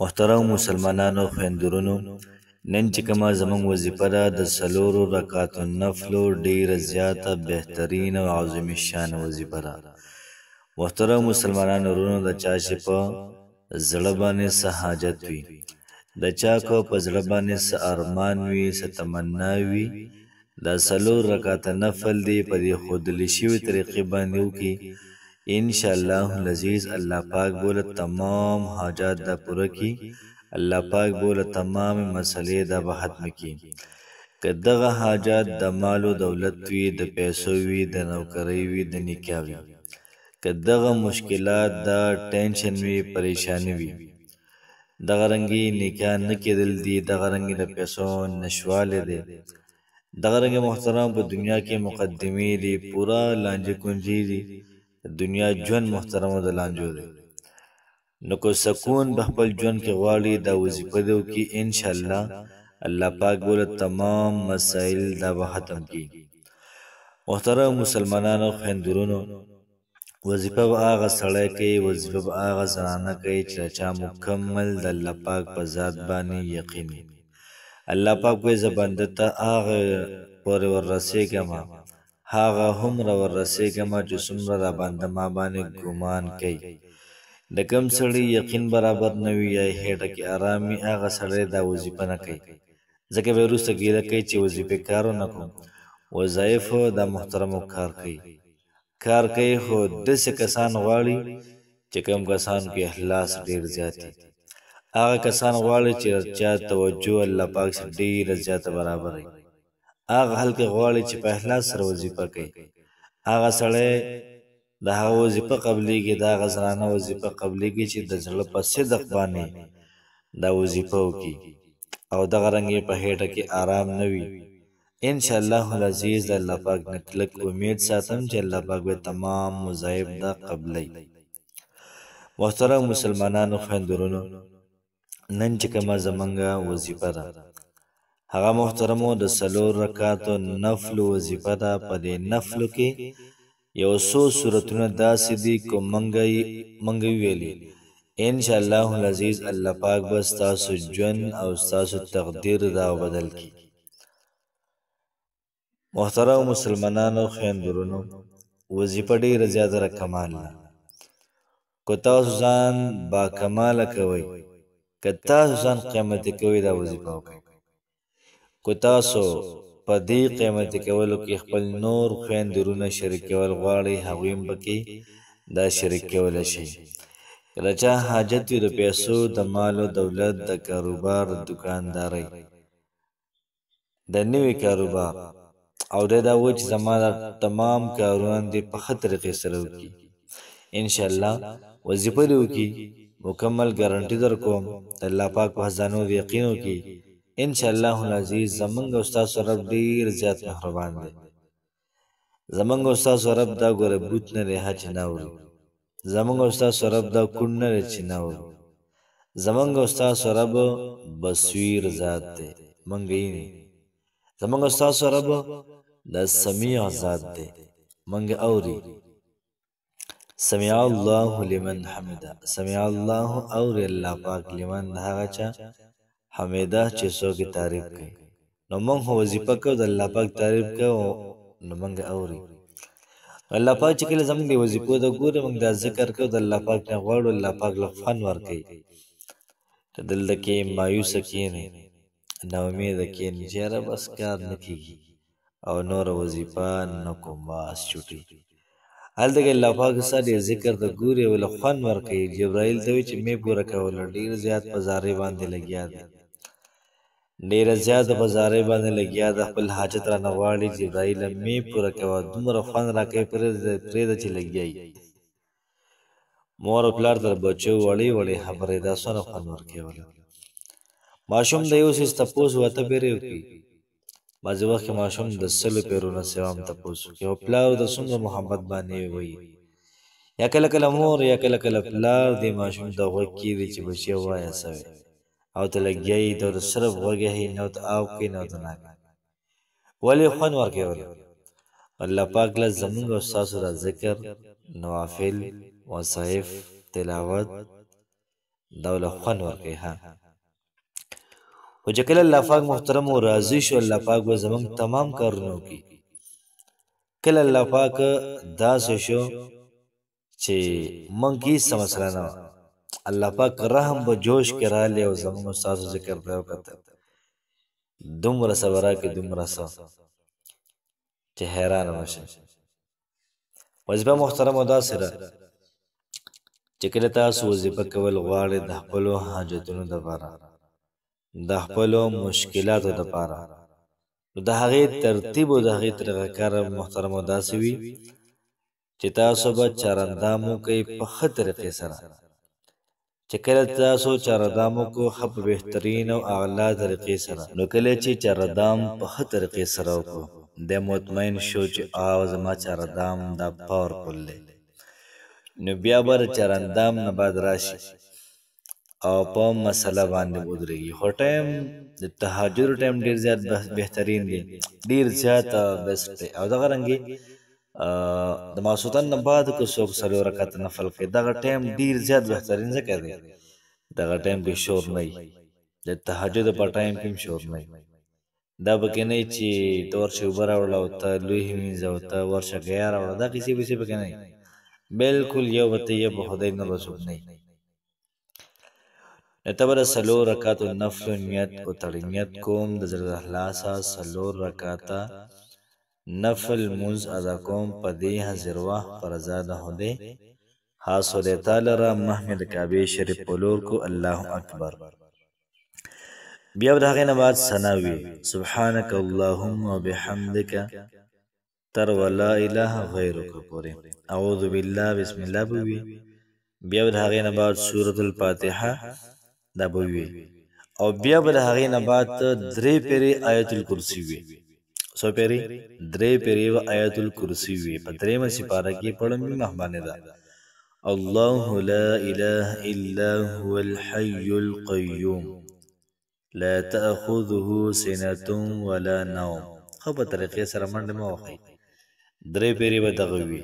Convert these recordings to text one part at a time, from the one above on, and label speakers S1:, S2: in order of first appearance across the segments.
S1: محترم مسلمانانو خویندورونو، نن چې کومه زموږ وظیفه ده د څلورو رکعاتو نفلو ډیره زیاته بهترین او عظیم الشان وظیفه ده. محترم مسلمانانو ورونو، د چا چې په زړه باندې څه حاجت وي، د چا کو په زړه باندې څه ارمان وي، څه تمنا وي، دا څلور رکعاته نفل دی په دې ښودلې شوې طریقې باندې وکړي. انشاءالله العزیز الله پاک بوله تمام حاجات دا پوره کی، الله پاک بوله تمام مسئلې دا به ختم کی. که دغه حاجات د مال و دولت وي، د پیسو وي، د نوکرۍ وي، د نکاح وي، که دغه مشکلات دا ټینشن وي، پریشانی وي، دغه رنګي نکاح نه کېدل دي، دغه رنګي د پیسو نشواله دی، دغه رنګي محترم په دنیا کې مقدمې دي، پورا لانجه کنجي دي، دنیا ژوند محترمو د لانجو دی. نو که سکون په خپل ژوند کې غواړي دا وظیفه دې وکړي، انشاءالله الله پاک بوله تمام مسائل دا به ختم کی. محترم مسلمانانو خویندورونو، وظیفه به هغه سړی کوي، وظیفه به هغه زنانه کوي چې چا مکمل د الله پاک په ذات باندې یقین وي. الله پاک وایي زه بنده ته هغه پورې وررسېږمه، هغه هومره وررسېږمه چې څومره دا بنده ما باندې ګمان کوي. د کوم سړي یقین برابر نه وي یا هېټه کې ارام وي، هغه سړی دا وظیفه نه کوي، ځکه بیا وروسته ګیله کوي چې وظیفې کار ونه کړم. وظایفو دا محترمو کار کوي، خو داسې کسان غواړي چې کوم کسانو کې اخلاص ډېر زیات وي، هغه کسان غواړي چې چا توجه الله پاک سره ډېره زیاته برابر وي، هغه خلک غواړي چې په اخلاص سره وظیفه کوي، هغه سړی د هغه وظیفه قبلیږي، د هغه زنانه وظیفه قبلیږي چې د زړه په صدق باندې دا وظیفه وکړي او دغه رنګې په هېټه کې آرام نه وي. انشاءالله العزیز د الله پاک نه کلک امید ساتم چې الله پاک به تمام وظایف دا قبلی. محترم مسلمانانو خویندورونو، نن چې کومه زمونږه وظیفه ده هغه محترمو د څلور رکعاتو نفل وظیفه ده. په دې نفلو کې یو څو صورتونه داسې دي که منګ ویلي، انشاءالله العزیز الله پاک به ستاسو ژوند او ستاسو تقدیر دا بدل کی. محترم مسلمانانو خویندورونو، وظیفه ډېره زیاته کمال ده. که تاسو ځان با کماله کوئ، که تاسو ځان قیمتي کوئ، دا وظیفه وکړئ. که تاسو په دې قیمتي کولو کې خپل نور خویندورونه شریکول غواړئ، هغوی هم پکې دا شریک کولی شي. که د چا حاجت وي د پیسو، د مال و دولت، د کاروبار، د دکاندارۍ، د نوي کاروبار، او دی دا وایي چې زما دا تمام کارونه دې په ښه طریقې سره وکړي، انشاءالله وظیفه دې وکړي، مکمل ګارنټي در کوم، د الله پاک په خزانو دې یقین وکړي. انشاءالله العزیز زمونږ او ستاسو رب ډېر زیات مهربان دی. زمونږ او ستاسو رب دا ګوره بوت نه دی چې نه اوري، زمونږ او ستاسو رب دا کونډ نه دی چې نه اوري، زمونږ او ستاسو رب بصیر ذات دی، موږ یې نه. زمونږ او ستاسو رب د سمیع ذات دی، موږ اوري. سمع الله لمن حمده، سمع الله اوري الله پاک لمن هغه چا حمیده چې څوک تعریف کوي. نو موږ وظیفه کوو، د الله پاک تعریف کوو، نو موږ اوري. الله پاک چې کله زموږ د وظیفو د ګوري، موږ دا ذکر کوو، د الله پاک نه غواړو، الله پاک له فن ورکوي. ته دلته کې مایوسه کښېنې، ناامیده کښېنې چې یاره بس کار نه کېږي او نوره وظیفه نه کوم، بس چوټي. هلته کې الله پاک ستا د ذکر ته ګوري او له خوند ورکوي. جبرایل ته وایي چې مې پوره کوله، ډېر زیات په زارۍ باندې لګیا دی، ډېره زیاته په زارۍ باندې لګیا ده، خپل حاجت رانه غواړي. جبرایله مې پوره کوه، دومره خوند راکوي، پرېږده چې لګیا یي. مور او پلار ته د بچو وړې وړې خبرې دا څونه خوند ورکوي. ماشوم د یو څیز تپوس واته پیرې وکړي، بعضې وخت کې ماشوم د 100 پیرونه سوا هم تپوس وکړي، او پلار د څومره محبت باندې وایي. یا کله کله مور یا کله کله پلار دې ماشوم ته غوږ کېږدي چې بچیه ووایه څه وی، او ته لګیا یي، ته ورته صرف غوږ یې نه ورته او کوي نه ورته نه کوي. ولې خوند ورکوي؟ الله پاک له زمونږ او ستاسو دا ذکر، نوافل، وظایف، تلاوت دا ول خوان ورکي ها او چې کله الله پاک محترم او راضي شو الله پاک به زمونږ تمام کارونه کوي کله الله پاک داسې شو چې مونږ هیڅ مسله نه الله پاک رحم به جوش کې رالی او زمونږ ستاسو ذکر ته وکتل دومره څه به راکړي دومره څه چې حیرانه به شئ وظیفه محترمو داسې ده چې کله تاسو وظیفه کول غواړئ د خپلو حاجتونو دپاره د خپلو مشکلاتو دپاره نو د هغې ترتیب او د هغې طریقه کار محترمو داسې وي چې تاسو به چارندام وکئ په ښه طریقې سره چې کله تاسو چارندام وکړو ښه په بهترین او اعلی طریقې سره نو کله چې چارندام په ښه طریقې سره وکړو دی مطمئن شو چې زما چارندام دا پاورفل دی نو بیا به د چارندام نه بعد راشي او په مسله باندې ودرېږي خو ټایم د تهجد ټایم ډېر زیات بهترین دی ډېر زیات بیسټ دی او دغه رنګې د ماسوتن نه بعد که څوک څلور رکعته نفل کوي دغه ټایم ډېر زیات بهترین ځکه دی دغه ټایم کې شور نه وي د تهجد په ټایم کې هم شور نه وي دا پکې نه وي چې ته ورشه اوبه راوړله او ته لوښي وینځه او ته ورشه ګیا راوړه دا کیسې پیسې پکې نه وي بلکل یو به ته یې په خدای نه به څوک نه وي نو ته به د څلور رکعاتو نفلو نیت وتړې نیت کوم د زړه د اخلاصه څلور رکعاته نفل مونځ ادا کوم په دې حاضر وخت په رضا د خدای خاص خدای تعالی را مخ مې د کعبې شریف په لور کو الله اکبر بیا به د هغې نه بعد ثنا وي سبحانک اللهم وبحمدک تر ولا اله غیرک پورې اعوذ بالله بسم الله به وي بیا به د هغې نه بعد سورة الفاتحه دا به وي او بیا به د هغې نه بعد درې پیرې آیت الکرسي وي څو پیرې درې پیرې به آیت الکرسي وي په درېیمه سپاره کې پړم وي مهرباني ده الله لا اله الا هو الحي القيوم لا تأخذه سنة ولا نوم خو په طریقې سره منډه مه وهئ درې پیرې به دغه وي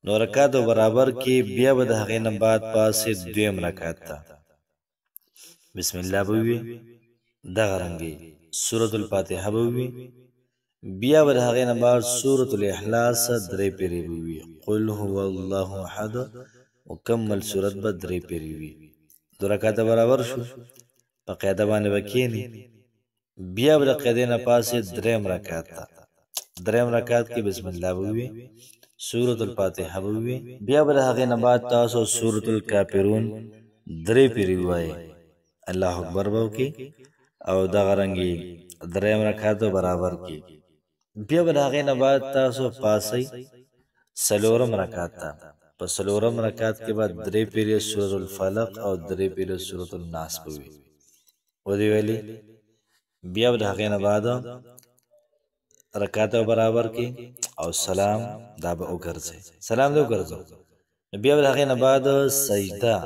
S1: نو رکعاتو برابر کې بیا به د هغې نه بعد پاسې دویم رکعت ته بسم الله به وي دغه رنګې سورة الفاتحه به وي بیا به د هغې نه بعد سورة الاخلاص درې پیرې به وي قل هو الله احد مکمل صورت به درې پیرې وي دو رکعته برابر شو په قاعده باندې به کښېني بیا به د قاعدې نه پاسې درېیم رکعت ته درېیم رکعت کې بسم الله به وي سورة الفاتحه به وي بیا به د هغې نه بعد تاسو سورة الکافرون درې پیرې ووایئ الله اکبر به وکړي او دغه رنګې درېیم رکعت برابر کړي بیا به د هغې نه بعد تاسو پاسئ څلورم رکعت ته په څلورم رکعت کې به درې پیرې سورة الفلق او درې پیرې سورة الناس به وي ودې ویلي بیا به د هغې نه بعد رکعت برابر کی او سلام دا به وګرځي سلام دې وګرځو بیا به د هغې نه بعد سجده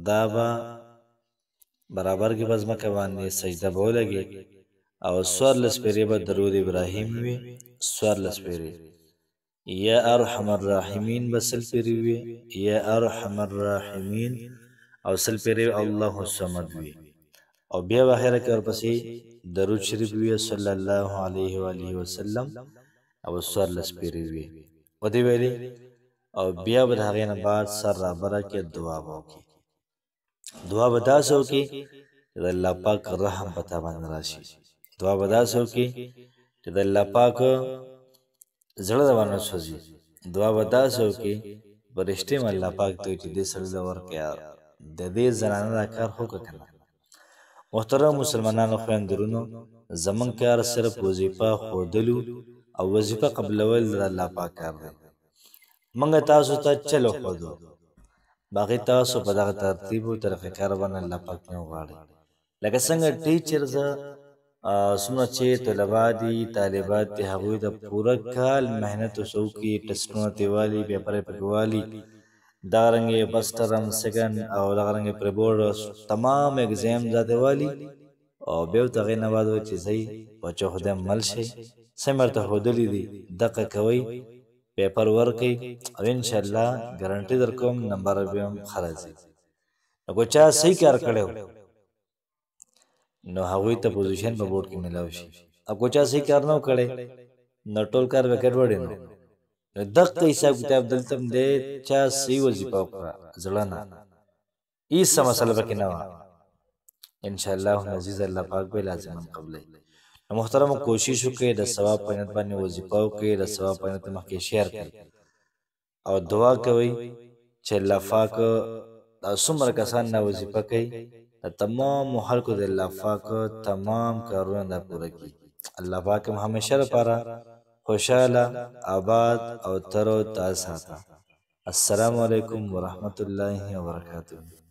S1: دا به برابر کی په ځمکه باندې سجده به ولګي او څوارلس پیرې به درود ابراهیم وي څوارلس پیرې یا ارحم الراحمین به سل پیرې وي یا ارحم الراحمین او سل پیرې الله الصمد وي او بیا به اخره کې ورپسې درود شریف وي صلی الله علیه و آله وسلم او څوارلس پیرې وي ودې ویلې او بیا به د هغې نه بعد سر رابره کې دعا به وکړي دعا به داسې وکړي چې د الله پاک رحم په تا باندې راشي دعا به داسې وکړي چې د الله پاک زړه درباندې سوځي دعا به داسې وکړي په رښتیا م الله پاک ته چې دې سړي له ورکړې د دې زنانه دا کار وکړه که نه محترم مسلمانانو خویندرونو زمونږ کار صرف وظیفه ښودلو او وظیفه قبلول د الله پاک کار دی موږ تاسو ته چل وښودو باقي تاسو په دغه ترتیب او طریقه کار باندې الله پاک نه وغواړئ لکه څنګه ټیچرز څومره چې طلبا دي طالبات دي هغوی د پوره کال محنت وسوکي ټسټونه ترې والي پیپر یې پکې والي دغه رنګې فرسټ ټرم سیکنډ او دغه رنګې پرې بورډ تمام اګزام ذاتې والي او بیا ورته هغې نه بعد وایي چې ځئ بچو خدای مل شئ څه مې ورته ښودلي دي دقه کوئ پیپر ورکئ او انشاءالله ګارنټي در کوم نمبر به هم ښه راځي نو چا صحیح کار کړو نو هغوی ته پوزیشن په بورډ کې ملاو شي او چا صحیح کار نه کړي نو ټول کار به ګډوډ نو نو دغه حساب کتاب دلته دې چا صحیح وظیفه وکړه زړه نه هیڅ مسله پکې نه وه ان شاء الله عزیز الله پاک به لازمن قبلې محترم کوشش وکړئ د ثواب په نیت باندې وظیفه وکړئ د ثواب په نیت مخکې شیر کړئ او دعا کوئ چې الله پاک دا څومره کسان دا وظیفه کوي د تمامو خلکو د الله پاک تمام کارونه دا پوره کړي الله پاک هم همیشه لپاره خوشاله آباد او تر و تازه ساته السلام علیکم ورحمت الله وبرکاته